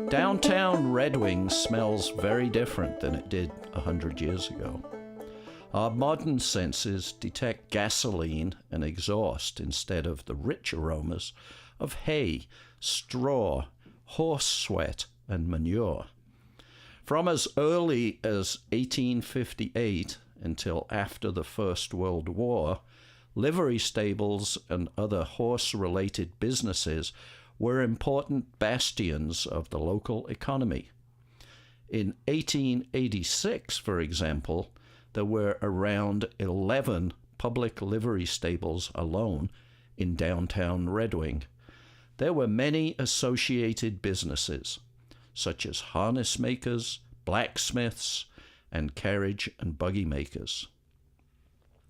Downtown Red Wing smells very different than it did 100 years ago. Our modern senses detect gasoline and exhaust instead of the rich aromas of hay, straw, horse sweat, and manure. From as early as 1858 until after the First World War, livery stables and other horse-related businesses were important bastions of the local economy. In 1886, for example, there were around 11 public livery stables alone in downtown Red Wing. There were many associated businesses, such as harness makers, blacksmiths, and carriage and buggy makers.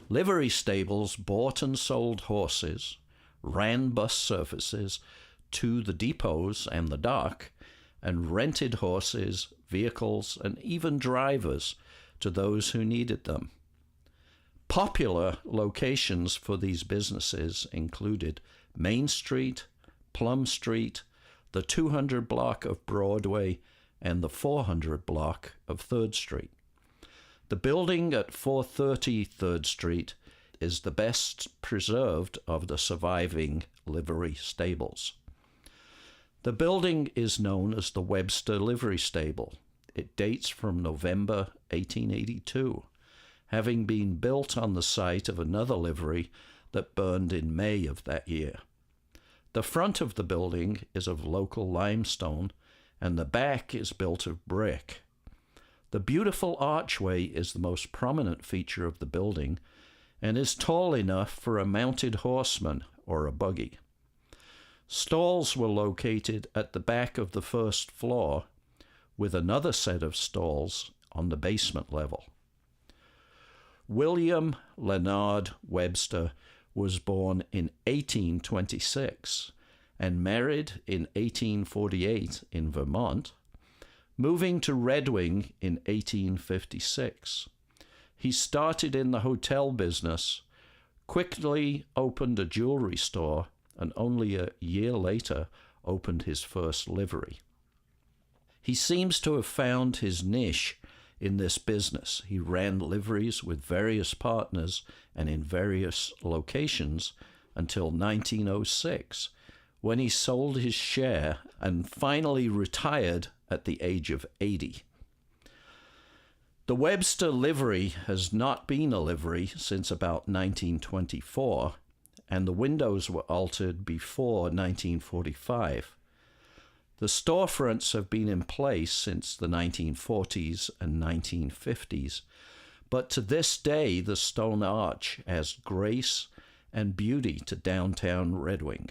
Livery stables bought and sold horses, ran bus services to the depots and the dock, and rented horses, vehicles, and even drivers to those who needed them. Popular locations for these businesses included Main Street, Plum Street, the 200 block of Broadway, and the 400 block of 3rd Street. The building at 430 3rd Street is the best preserved of the surviving livery stables. The building is known as the Webster Livery Stable. It dates from November 1882, having been built on the site of another livery that burned in May of that year. The front of the building is of local limestone, and the back is built of brick. The beautiful archway is the most prominent feature of the building and is tall enough for a mounted horseman or a buggy. Stalls were located at the back of the first floor, with another set of stalls on the basement level. William Leonard Webster was born in 1826 and married in 1848 in Vermont, moving to Red Wing in 1856. He started in the hotel business, quickly opened a jewelry store, and only a year later opened his first livery. He seems to have found his niche in this business. He ran liveries with various partners and in various locations until 1906, when he sold his share and finally retired at the age of 80. The Webster livery has not been a livery since about 1924, and the windows were altered before 1945. The storefronts have been in place since the 1940s and 1950s, but to this day the stone arch adds grace and beauty to downtown Red Wing.